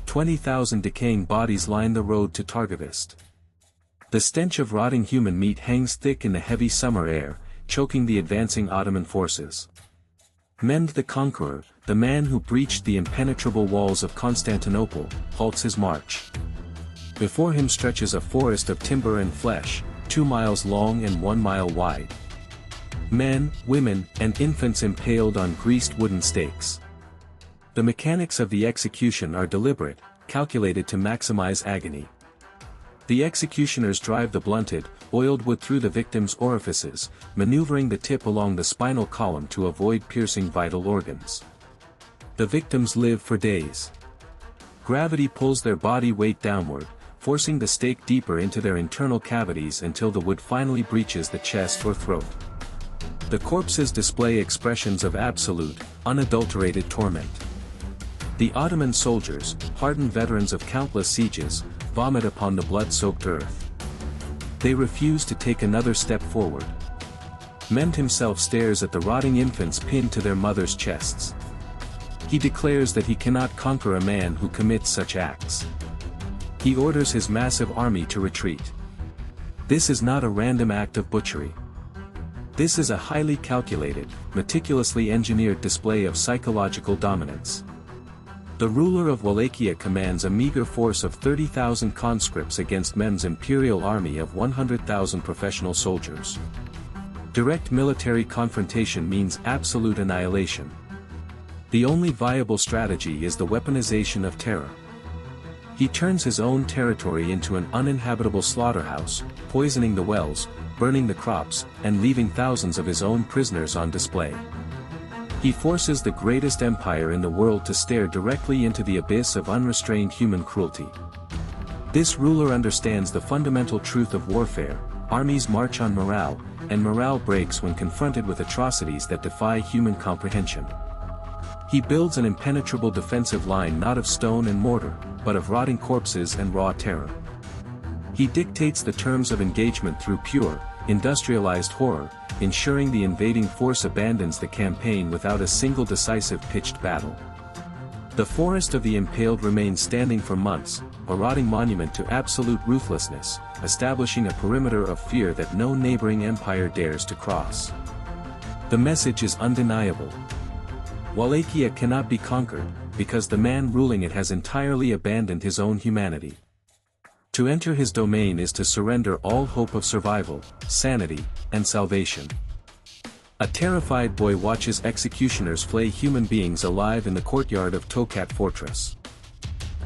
20,000 decaying bodies line the road to Targovist. The stench of rotting human meat hangs thick in the heavy summer air, choking the advancing Ottoman forces. Mehmed the Conqueror, the man who breached the impenetrable walls of Constantinople, halts his march. Before him stretches a forest of timber and flesh, 2 miles long and 1 mile wide. Men, women, and infants impaled on greased wooden stakes. The mechanics of the execution are deliberate, calculated to maximize agony. The executioners drive the blunted, oiled wood through the victim's orifices, maneuvering the tip along the spinal column to avoid piercing vital organs. The victims live for days. Gravity pulls their body weight downward, forcing the stake deeper into their internal cavities until the wood finally breaches the chest or throat. The corpses display expressions of absolute, unadulterated torment. The Ottoman soldiers, hardened veterans of countless sieges, vomit upon the blood-soaked earth. They refuse to take another step forward. Mehmed himself stares at the rotting infants pinned to their mothers' chests. He declares that he cannot conquer a man who commits such acts. He orders his massive army to retreat. This is not a random act of butchery. This is a highly calculated, meticulously engineered display of psychological dominance. The ruler of Wallachia commands a meager force of 30,000 conscripts against Mehmed's imperial army of 100,000 professional soldiers. Direct military confrontation means absolute annihilation. The only viable strategy is the weaponization of terror. He turns his own territory into an uninhabitable slaughterhouse, poisoning the wells, burning the crops, and leaving thousands of his own prisoners on display. He forces the greatest empire in the world to stare directly into the abyss of unrestrained human cruelty. This ruler understands the fundamental truth of warfare: armies march on morale, and morale breaks when confronted with atrocities that defy human comprehension. He builds an impenetrable defensive line not of stone and mortar, but of rotting corpses and raw terror. He dictates the terms of engagement through pure, industrialized horror, ensuring the invading force abandons the campaign without a single decisive pitched battle. The forest of the impaled remains standing for months, a rotting monument to absolute ruthlessness, establishing a perimeter of fear that no neighboring empire dares to cross. The message is undeniable. Wallachia cannot be conquered, because the man ruling it has entirely abandoned his own humanity. To enter his domain is to surrender all hope of survival, sanity, and salvation. A terrified boy watches executioners flay human beings alive in the courtyard of Tokat Fortress.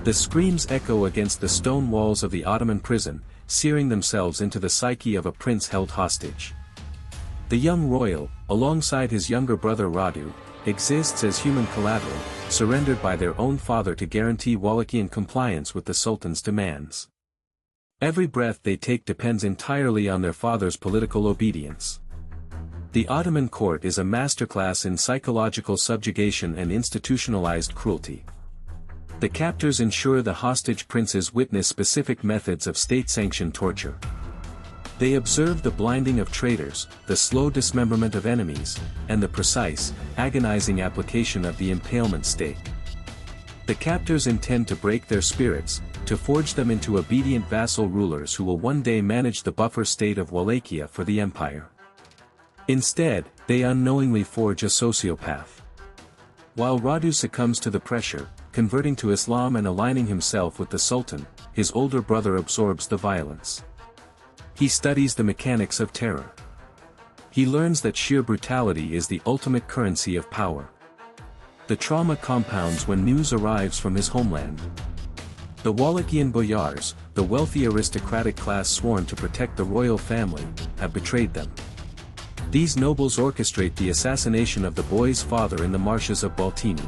The screams echo against the stone walls of the Ottoman prison, searing themselves into the psyche of a prince held hostage. The young royal, alongside his younger brother Radu, exists as human collateral, surrendered by their own father to guarantee Wallachian compliance with the Sultan's demands. Every breath they take depends entirely on their father's political obedience. The Ottoman court is a masterclass in psychological subjugation and institutionalized cruelty. The captors ensure the hostage princes witness specific methods of state-sanctioned torture. They observe the blinding of traitors, the slow dismemberment of enemies, and the precise, agonizing application of the impalement stake. The captors intend to break their spirits, to forge them into obedient vassal rulers who will one day manage the buffer state of Wallachia for the empire. Instead, they unknowingly forge a sociopath. While Radu succumbs to the pressure, converting to Islam and aligning himself with the Sultan, his older brother absorbs the violence. He studies the mechanics of terror. He learns that sheer brutality is the ultimate currency of power. The trauma compounds when news arrives from his homeland. The Wallachian boyars, the wealthy aristocratic class sworn to protect the royal family, have betrayed them. These nobles orchestrate the assassination of the boy's father in the marshes of Baltini.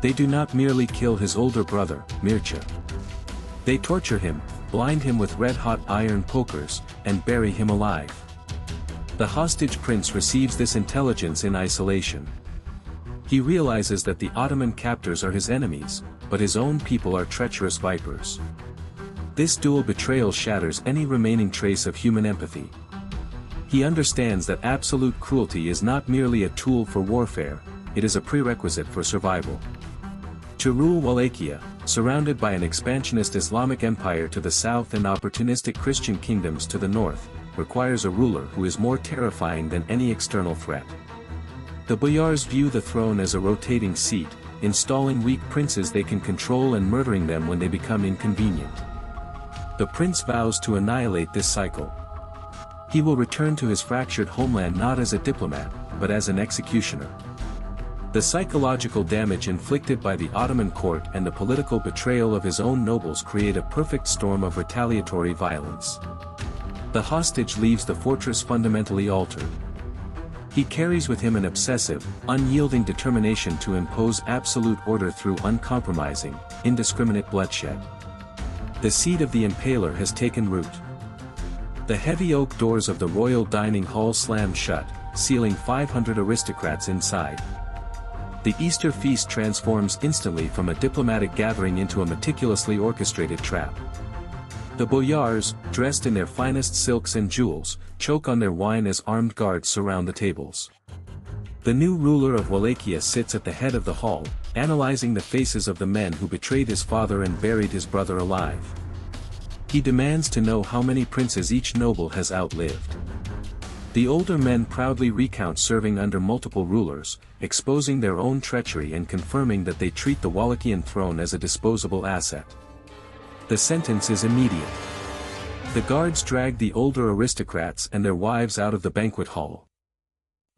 They do not merely kill his older brother, Mircea. They torture him, blind him with red-hot iron pokers, and bury him alive. The hostage prince receives this intelligence in isolation. He realizes that the Ottoman captors are his enemies, but his own people are treacherous vipers. This dual betrayal shatters any remaining trace of human empathy. He understands that absolute cruelty is not merely a tool for warfare, it is a prerequisite for survival. To rule Wallachia, surrounded by an expansionist Islamic empire to the south and opportunistic Christian kingdoms to the north, requires a ruler who is more terrifying than any external threat. The boyars view the throne as a rotating seat, installing weak princes they can control and murdering them when they become inconvenient. The prince vows to annihilate this cycle. He will return to his fractured homeland not as a diplomat, but as an executioner. The psychological damage inflicted by the Ottoman court and the political betrayal of his own nobles create a perfect storm of retaliatory violence. The hostage leaves the fortress fundamentally altered. He carries with him an obsessive, unyielding determination to impose absolute order through uncompromising, indiscriminate bloodshed. The seed of the impaler has taken root. The heavy oak doors of the royal dining hall slam shut, sealing 500 aristocrats inside. The Easter feast transforms instantly from a diplomatic gathering into a meticulously orchestrated trap. The boyars, dressed in their finest silks and jewels, choke on their wine as armed guards surround the tables. The new ruler of Wallachia sits at the head of the hall, analyzing the faces of the men who betrayed his father and buried his brother alive. He demands to know how many princes each noble has outlived. The older men proudly recount serving under multiple rulers, exposing their own treachery and confirming that they treat the Wallachian throne as a disposable asset. The sentence is immediate. The guards drag the older aristocrats and their wives out of the banquet hall.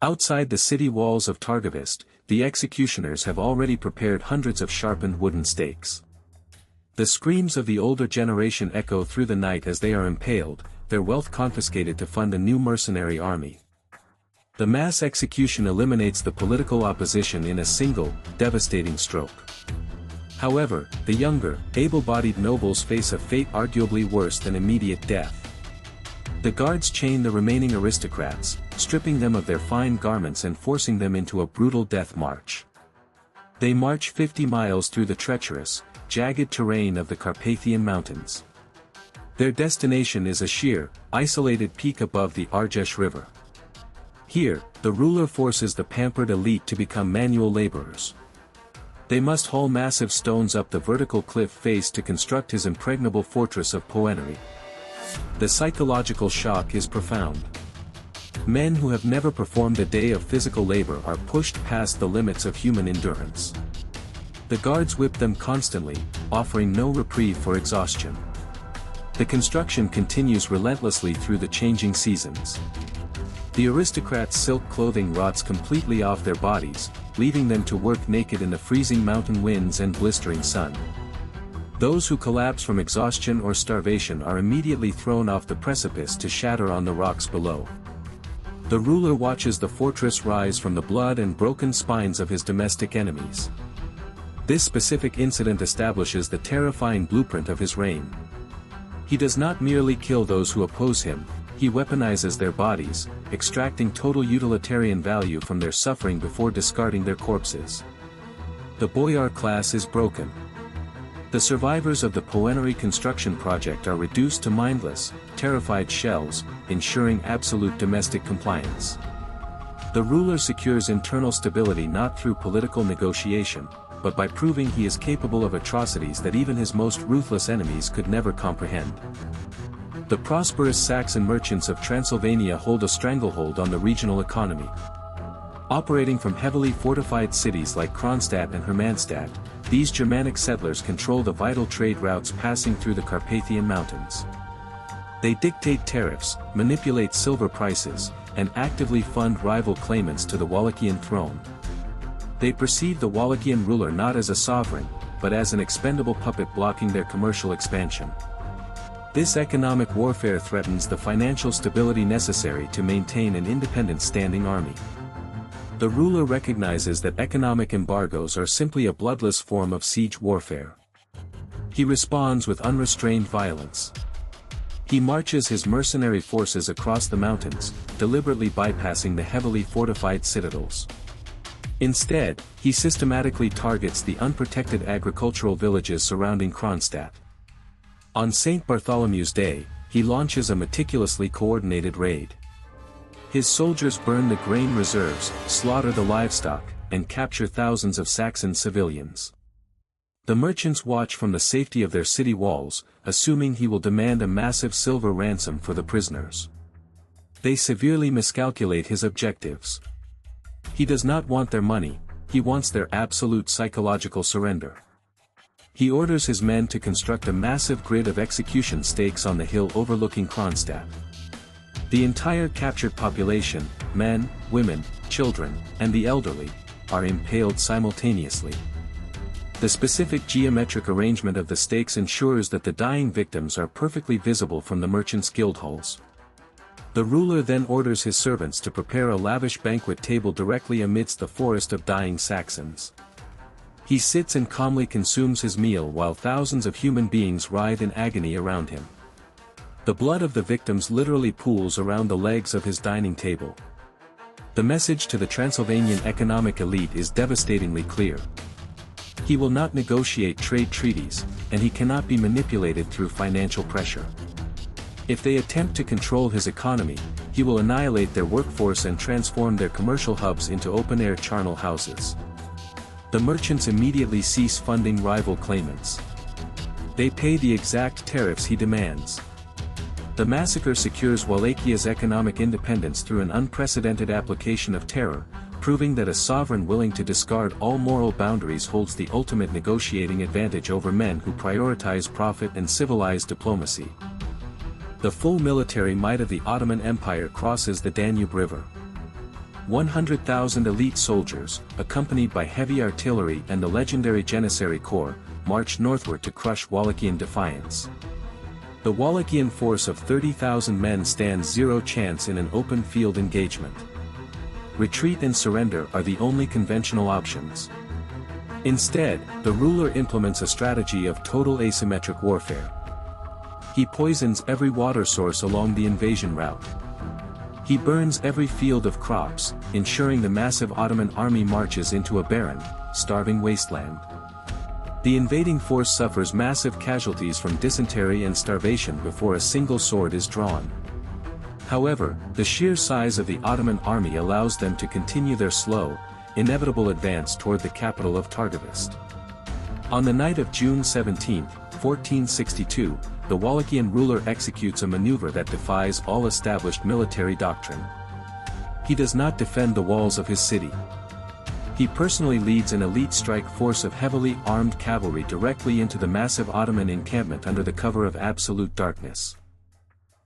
Outside the city walls of Targovist, the executioners have already prepared hundreds of sharpened wooden stakes. The screams of the older generation echo through the night as they are impaled, their wealth confiscated to fund a new mercenary army. The mass execution eliminates the political opposition in a single, devastating stroke. However, the younger, able-bodied nobles face a fate arguably worse than immediate death. The guards chain the remaining aristocrats, stripping them of their fine garments and forcing them into a brutal death march. They march 50 miles through the treacherous, jagged terrain of the Carpathian Mountains. Their destination is a sheer, isolated peak above the Argesh River. Here, the ruler forces the pampered elite to become manual laborers. They must haul massive stones up the vertical cliff face to construct his impregnable fortress of Poenary. The psychological shock is profound. Men who have never performed a day of physical labor are pushed past the limits of human endurance. The guards whip them constantly, offering no reprieve for exhaustion. The construction continues relentlessly through the changing seasons. The aristocrats' silk clothing rots completely off their bodies, leaving them to work naked in the freezing mountain winds and blistering sun. Those who collapse from exhaustion or starvation are immediately thrown off the precipice to shatter on the rocks below. The ruler watches the fortress rise from the blood and broken spines of his domestic enemies. This specific incident establishes the terrifying blueprint of his reign. He does not merely kill those who oppose him, he weaponizes their bodies, extracting total utilitarian value from their suffering before discarding their corpses. The boyar class is broken. The survivors of the Poenary construction project are reduced to mindless, terrified shells, ensuring absolute domestic compliance. The ruler secures internal stability not through political negotiation, but by proving he is capable of atrocities that even his most ruthless enemies could never comprehend. The prosperous Saxon merchants of Transylvania hold a stranglehold on the regional economy. Operating from heavily fortified cities like Kronstadt and Hermannstadt, these Germanic settlers control the vital trade routes passing through the Carpathian Mountains. They dictate tariffs, manipulate silver prices, and actively fund rival claimants to the Wallachian throne. They perceive the Wallachian ruler not as a sovereign, but as an expendable puppet blocking their commercial expansion. This economic warfare threatens the financial stability necessary to maintain an independent standing army. The ruler recognizes that economic embargoes are simply a bloodless form of siege warfare. He responds with unrestrained violence. He marches his mercenary forces across the mountains, deliberately bypassing the heavily fortified citadels. Instead, he systematically targets the unprotected agricultural villages surrounding Kronstadt. On St. Bartholomew's Day, he launches a meticulously coordinated raid. His soldiers burn the grain reserves, slaughter the livestock, and capture thousands of Saxon civilians. The merchants watch from the safety of their city walls, assuming he will demand a massive silver ransom for the prisoners. They severely miscalculate his objectives. He does not want their money, he wants their absolute psychological surrender. He orders his men to construct a massive grid of execution stakes on the hill overlooking Kronstadt. The entire captured population, men, women, children, and the elderly, are impaled simultaneously. The specific geometric arrangement of the stakes ensures that the dying victims are perfectly visible from the merchants' guild halls. The ruler then orders his servants to prepare a lavish banquet table directly amidst the forest of dying Saxons. He sits and calmly consumes his meal while thousands of human beings writhe in agony around him. The blood of the victims literally pools around the legs of his dining table. The message to the Transylvanian economic elite is devastatingly clear. He will not negotiate trade treaties, and he cannot be manipulated through financial pressure. If they attempt to control his economy, he will annihilate their workforce and transform their commercial hubs into open-air charnel houses. The merchants immediately cease funding rival claimants. They pay the exact tariffs he demands. The massacre secures Wallachia's economic independence through an unprecedented application of terror, proving that a sovereign willing to discard all moral boundaries holds the ultimate negotiating advantage over men who prioritize profit and civilized diplomacy. The full military might of the Ottoman Empire crosses the Danube River. 100,000 elite soldiers, accompanied by heavy artillery and the legendary Janissary Corps, march northward to crush Wallachian defiance. The Wallachian force of 30,000 men stands zero chance in an open field engagement. Retreat and surrender are the only conventional options. Instead, the ruler implements a strategy of total asymmetric warfare. He poisons every water source along the invasion route. He burns every field of crops, ensuring the massive Ottoman army marches into a barren, starving wasteland. The invading force suffers massive casualties from dysentery and starvation before a single sword is drawn. However, the sheer size of the Ottoman army allows them to continue their slow, inevitable advance toward the capital of Targovist. On the night of June 17, 1462, the Wallachian ruler executes a maneuver that defies all established military doctrine. He does not defend the walls of his city. He personally leads an elite strike force of heavily armed cavalry directly into the massive Ottoman encampment under the cover of absolute darkness.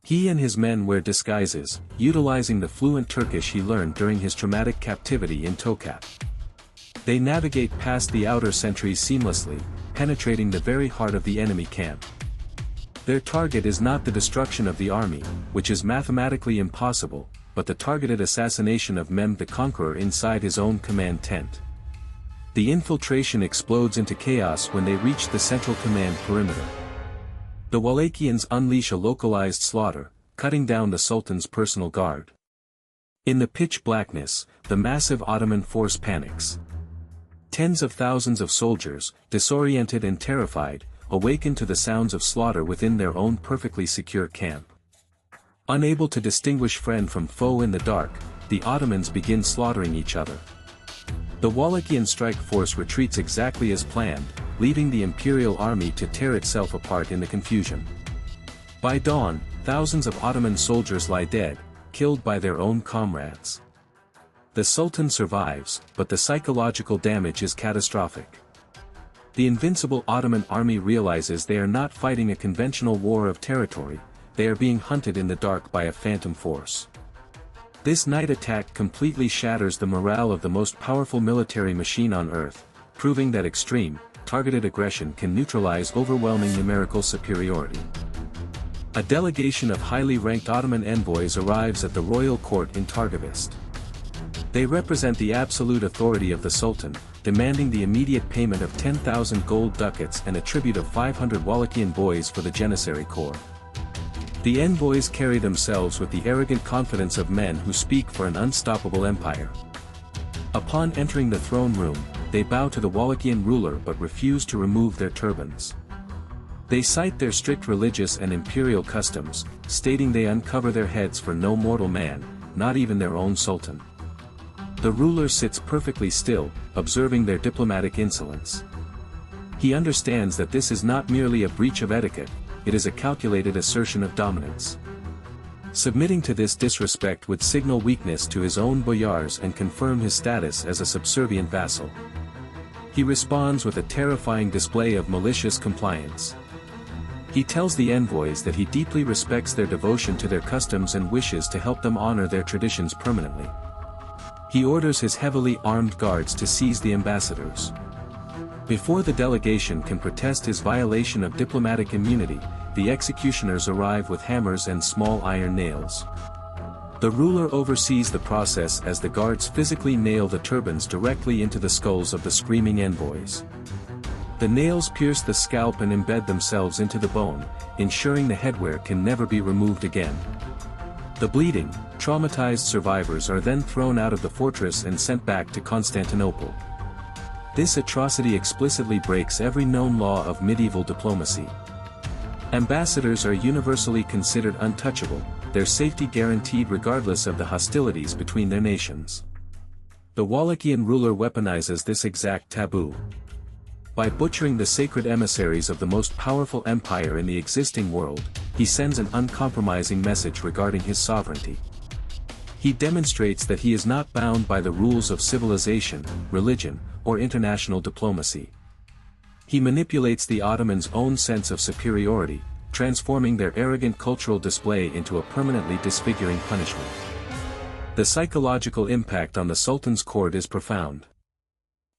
He and his men wear disguises, utilizing the fluent Turkish he learned during his traumatic captivity in Tokat. They navigate past the outer sentries seamlessly, penetrating the very heart of the enemy camp. Their target is not the destruction of the army, which is mathematically impossible, but the targeted assassination of Mehmed the Conqueror inside his own command tent. The infiltration explodes into chaos when they reach the central command perimeter. The Wallachians unleash a localized slaughter, cutting down the Sultan's personal guard. In the pitch blackness, the massive Ottoman force panics. Tens of thousands of soldiers, disoriented and terrified, awaken to the sounds of slaughter within their own perfectly secure camp. Unable to distinguish friend from foe in the dark, the Ottomans begin slaughtering each other. The Wallachian strike force retreats exactly as planned, leaving the imperial army to tear itself apart in the confusion. By dawn, thousands of Ottoman soldiers lie dead, killed by their own comrades. The Sultan survives, but the psychological damage is catastrophic. The invincible Ottoman army realizes they are not fighting a conventional war of territory, they are being hunted in the dark by a phantom force. This night attack completely shatters the morale of the most powerful military machine on Earth, proving that extreme, targeted aggression can neutralize overwhelming numerical superiority. A delegation of highly ranked Ottoman envoys arrives at the royal court in Targovist. They represent the absolute authority of the Sultan, demanding the immediate payment of 10,000 gold ducats and a tribute of 500 Wallachian boys for the Janissary Corps. The envoys carry themselves with the arrogant confidence of men who speak for an unstoppable empire. Upon entering the throne room, they bow to the Wallachian ruler but refuse to remove their turbans. They cite their strict religious and imperial customs, stating they uncover their heads for no mortal man, not even their own sultan. The ruler sits perfectly still, observing their diplomatic insolence. He understands that this is not merely a breach of etiquette, it is a calculated assertion of dominance. Submitting to this disrespect would signal weakness to his own boyars and confirm his status as a subservient vassal. He responds with a terrifying display of malicious compliance. He tells the envoys that he deeply respects their devotion to their customs and wishes to help them honor their traditions permanently. He orders his heavily armed guards to seize the ambassadors. Before the delegation can protest his violation of diplomatic immunity, the executioners arrive with hammers and small iron nails. The ruler oversees the process as the guards physically nail the turbans directly into the skulls of the screaming envoys. The nails pierce the scalp and embed themselves into the bone, ensuring the headwear can never be removed again. The bleeding, traumatized survivors are then thrown out of the fortress and sent back to Constantinople. This atrocity explicitly breaks every known law of medieval diplomacy. Ambassadors are universally considered untouchable, their safety guaranteed regardless of the hostilities between their nations. The Wallachian ruler weaponizes this exact taboo. By butchering the sacred emissaries of the most powerful empire in the existing world, he sends an uncompromising message regarding his sovereignty. He demonstrates that he is not bound by the rules of civilization, religion, or international diplomacy. He manipulates the Ottomans' own sense of superiority, transforming their arrogant cultural display into a permanently disfiguring punishment. The psychological impact on the Sultan's court is profound.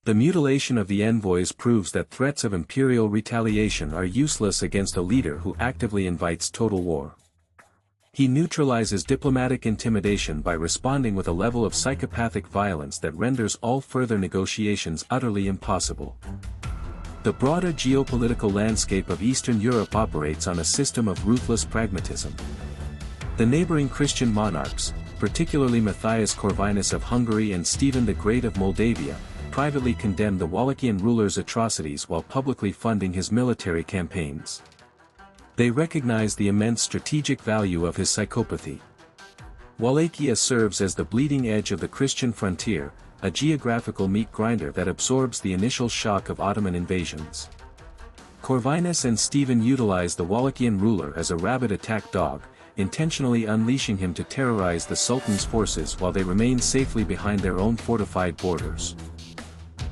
The mutilation of the envoys proves that threats of imperial retaliation are useless against a leader who actively invites total war. He neutralizes diplomatic intimidation by responding with a level of psychopathic violence that renders all further negotiations utterly impossible. The broader geopolitical landscape of Eastern Europe operates on a system of ruthless pragmatism. The neighboring Christian monarchs, particularly Matthias Corvinus of Hungary and Stephen the Great of Moldavia, privately condemned the Wallachian ruler's atrocities while publicly funding his military campaigns. They recognized the immense strategic value of his psychopathy. Wallachia serves as the bleeding edge of the Christian frontier, a geographical meat grinder that absorbs the initial shock of Ottoman invasions. Corvinus and Stephen utilized the Wallachian ruler as a rabid attack dog, intentionally unleashing him to terrorize the Sultan's forces while they remained safely behind their own fortified borders.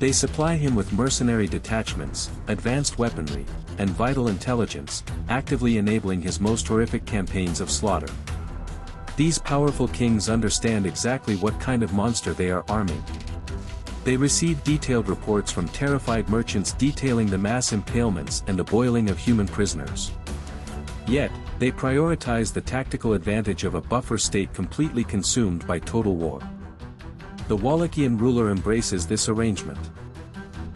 They supply him with mercenary detachments, advanced weaponry, and vital intelligence, actively enabling his most horrific campaigns of slaughter. These powerful kings understand exactly what kind of monster they are arming. They receive detailed reports from terrified merchants detailing the mass impalements and the boiling of human prisoners. Yet, they prioritize the tactical advantage of a buffer state completely consumed by total war. The Wallachian ruler embraces this arrangement.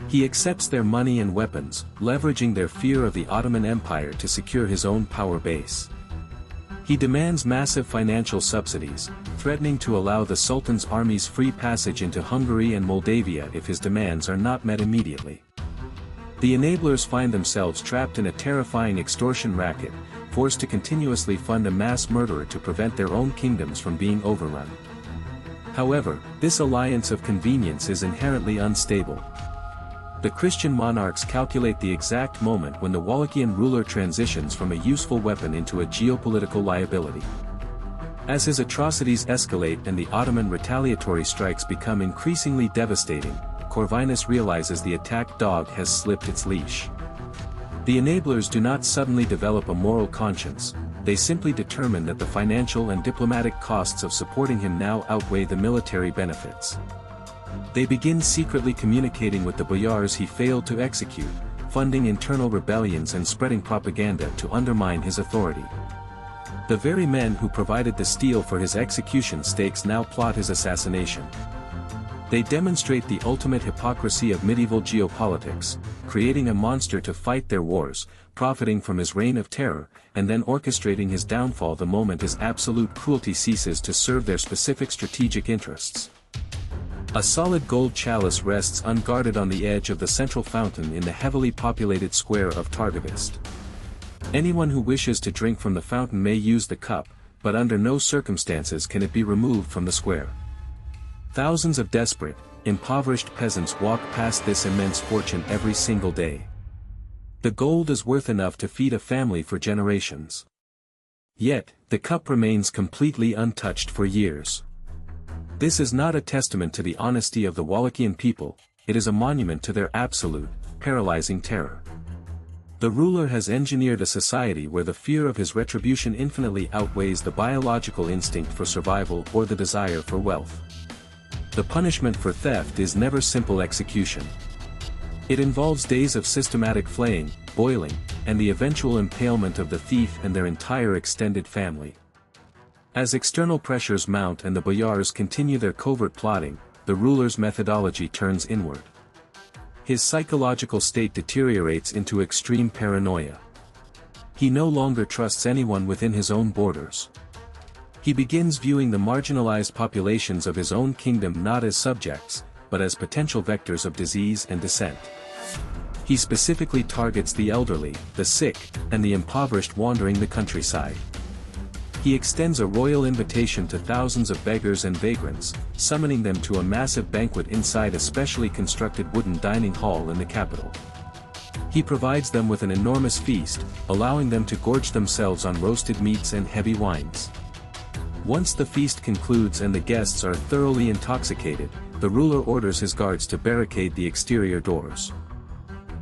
He accepts their money and weapons, leveraging their fear of the Ottoman Empire to secure his own power base. He demands massive financial subsidies, threatening to allow the Sultan's armies free passage into Hungary and Moldavia if his demands are not met immediately. The enablers find themselves trapped in a terrifying extortion racket, forced to continuously fund a mass murderer to prevent their own kingdoms from being overrun. However, this alliance of convenience is inherently unstable. The Christian monarchs calculate the exact moment when the Wallachian ruler transitions from a useful weapon into a geopolitical liability. As his atrocities escalate and the Ottoman retaliatory strikes become increasingly devastating, Corvinus realizes the attack dog has slipped its leash. The enablers do not suddenly develop a moral conscience, they simply determine that the financial and diplomatic costs of supporting him now outweigh the military benefits. They begin secretly communicating with the boyars he failed to execute, funding internal rebellions and spreading propaganda to undermine his authority. The very men who provided the steel for his execution stakes now plot his assassination. They demonstrate the ultimate hypocrisy of medieval geopolitics, creating a monster to fight their wars, profiting from his reign of terror, and then orchestrating his downfall the moment his absolute cruelty ceases to serve their specific strategic interests. A solid gold chalice rests unguarded on the edge of the central fountain in the heavily populated square of Targovist. Anyone who wishes to drink from the fountain may use the cup, but under no circumstances can it be removed from the square. Thousands of desperate, impoverished peasants walk past this immense fortune every single day. The gold is worth enough to feed a family for generations. Yet, the cup remains completely untouched for years. This is not a testament to the honesty of the Wallachian people, it is a monument to their absolute, paralyzing terror. The ruler has engineered a society where the fear of his retribution infinitely outweighs the biological instinct for survival or the desire for wealth. The punishment for theft is never simple execution. It involves days of systematic flaying, boiling, and the eventual impalement of the thief and their entire extended family. As external pressures mount and the boyars continue their covert plotting, the ruler's methodology turns inward. His psychological state deteriorates into extreme paranoia. He no longer trusts anyone within his own borders. He begins viewing the marginalized populations of his own kingdom not as subjects, but as potential vectors of disease and dissent. He specifically targets the elderly, the sick, and the impoverished wandering the countryside. He extends a royal invitation to thousands of beggars and vagrants, summoning them to a massive banquet inside a specially constructed wooden dining hall in the capital. He provides them with an enormous feast, allowing them to gorge themselves on roasted meats and heavy wines. Once the feast concludes and the guests are thoroughly intoxicated, the ruler orders his guards to barricade the exterior doors.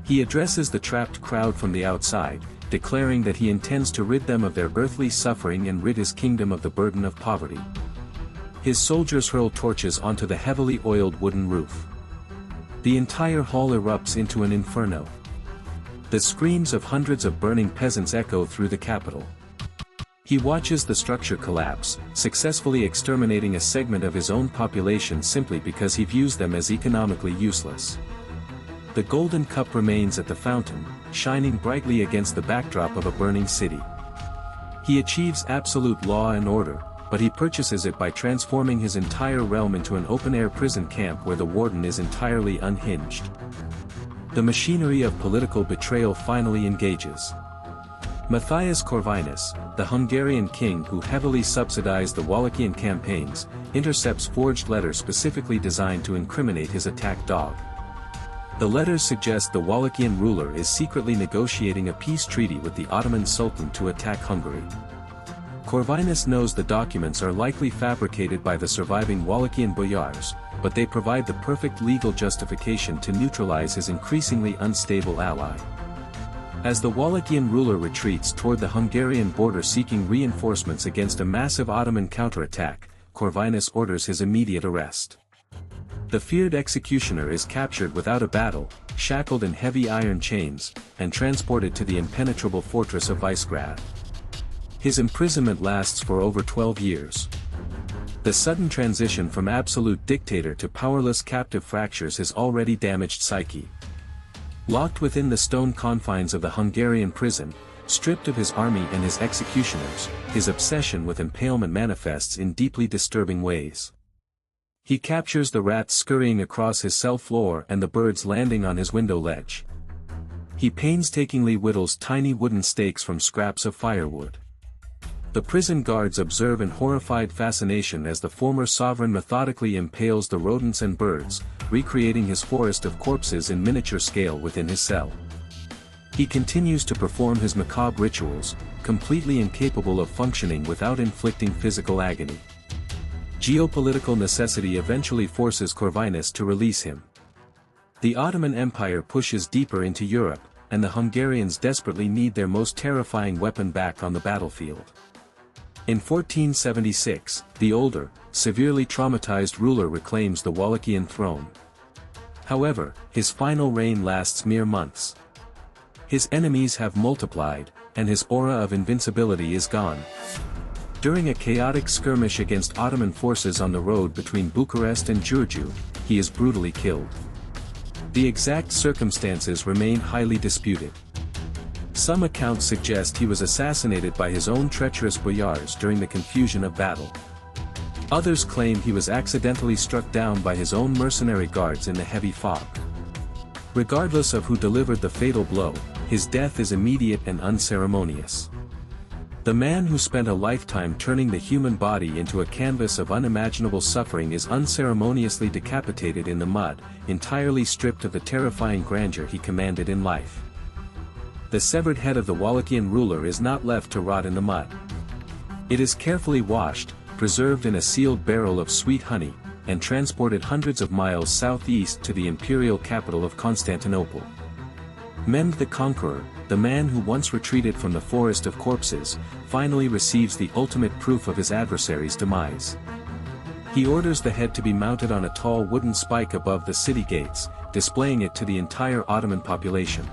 He addresses the trapped crowd from the outside, declaring that he intends to rid them of their earthly suffering and rid his kingdom of the burden of poverty. His soldiers hurl torches onto the heavily oiled wooden roof. The entire hall erupts into an inferno. The screams of hundreds of burning peasants echo through the capital. He watches the structure collapse, successfully exterminating a segment of his own population simply because he views them as economically useless. The golden cup remains at the fountain, shining brightly against the backdrop of a burning city. He achieves absolute law and order, but he purchases it by transforming his entire realm into an open-air prison camp where the warden is entirely unhinged. The machinery of political betrayal finally engages. Matthias Corvinus, the Hungarian king who heavily subsidized the Wallachian campaigns, intercepts forged letters specifically designed to incriminate his attack dog. The letters suggest the Wallachian ruler is secretly negotiating a peace treaty with the Ottoman Sultan to attack Hungary. Corvinus knows the documents are likely fabricated by the surviving Wallachian boyars, but they provide the perfect legal justification to neutralize his increasingly unstable ally. As the Wallachian ruler retreats toward the Hungarian border seeking reinforcements against a massive Ottoman counterattack, Corvinus orders his immediate arrest. The feared executioner is captured without a battle, shackled in heavy iron chains, and transported to the impenetrable fortress of Visegrad. His imprisonment lasts for over 12 years. The sudden transition from absolute dictator to powerless captive fractures his already damaged psyche. Locked within the stone confines of the Hungarian prison, stripped of his army and his executioners, his obsession with impalement manifests in deeply disturbing ways. He captures the rats scurrying across his cell floor and the birds landing on his window ledge. He painstakingly whittles tiny wooden stakes from scraps of firewood. The prison guards observe in horrified fascination as the former sovereign methodically impales the rodents and birds, recreating his forest of corpses in miniature scale within his cell. He continues to perform his macabre rituals, completely incapable of functioning without inflicting physical agony. Geopolitical necessity eventually forces Corvinus to release him. The Ottoman Empire pushes deeper into Europe, and the Hungarians desperately need their most terrifying weapon back on the battlefield. In 1476, the older, severely traumatized ruler reclaims the Wallachian throne. However, his final reign lasts mere months. His enemies have multiplied, and his aura of invincibility is gone. During a chaotic skirmish against Ottoman forces on the road between Bucharest and Giurgiu, he is brutally killed. The exact circumstances remain highly disputed. Some accounts suggest he was assassinated by his own treacherous boyars during the confusion of battle. Others claim he was accidentally struck down by his own mercenary guards in the heavy fog. Regardless of who delivered the fatal blow, his death is immediate and unceremonious. The man who spent a lifetime turning the human body into a canvas of unimaginable suffering is unceremoniously decapitated in the mud, entirely stripped of the terrifying grandeur he commanded in life. The severed head of the Wallachian ruler is not left to rot in the mud. It is carefully washed, preserved in a sealed barrel of sweet honey, and transported hundreds of miles southeast to the imperial capital of Constantinople. Mend the Conqueror, the man who once retreated from the forest of corpses, finally receives the ultimate proof of his adversary's demise. He orders the head to be mounted on a tall wooden spike above the city gates, displaying it to the entire Ottoman population.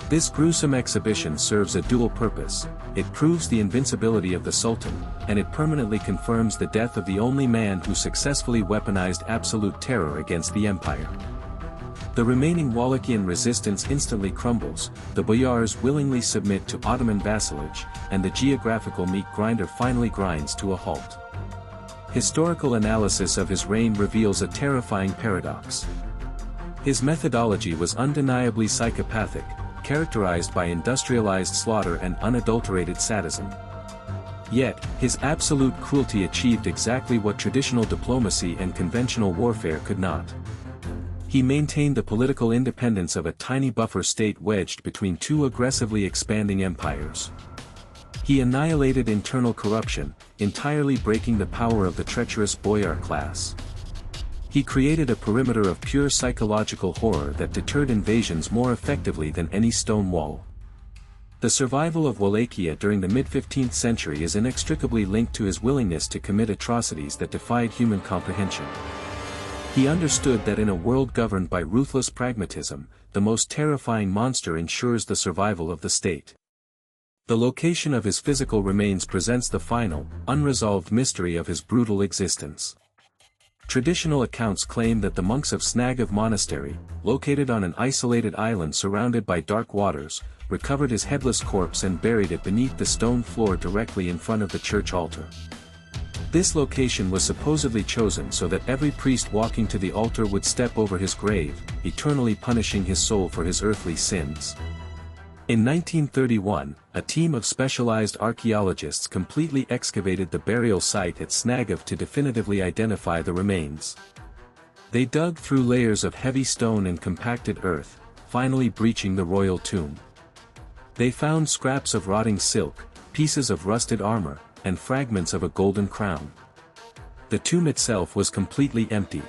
This gruesome exhibition serves a dual purpose: it proves the invincibility of the Sultan, and it permanently confirms the death of the only man who successfully weaponized absolute terror against the empire. The remaining Wallachian resistance instantly crumbles, the boyars willingly submit to Ottoman vassalage, and the geographical meat grinder finally grinds to a halt. Historical analysis of his reign reveals a terrifying paradox. His methodology was undeniably psychopathic, characterized by industrialized slaughter and unadulterated sadism. Yet, his absolute cruelty achieved exactly what traditional diplomacy and conventional warfare could not. He maintained the political independence of a tiny buffer state wedged between two aggressively expanding empires. He annihilated internal corruption, entirely breaking the power of the treacherous boyar class. He created a perimeter of pure psychological horror that deterred invasions more effectively than any stone wall. The survival of Wallachia during the mid-15th century is inextricably linked to his willingness to commit atrocities that defied human comprehension. He understood that in a world governed by ruthless pragmatism, the most terrifying monster ensures the survival of the state. The location of his physical remains presents the final, unresolved mystery of his brutal existence. Traditional accounts claim that the monks of Snagov Monastery, located on an isolated island surrounded by dark waters, recovered his headless corpse and buried it beneath the stone floor directly in front of the church altar. This location was supposedly chosen so that every priest walking to the altar would step over his grave, eternally punishing his soul for his earthly sins. In 1931, a team of specialized archaeologists completely excavated the burial site at Snagov to definitively identify the remains. They dug through layers of heavy stone and compacted earth, finally breaching the royal tomb. They found scraps of rotting silk, pieces of rusted armor, and fragments of a golden crown. The tomb itself was completely empty,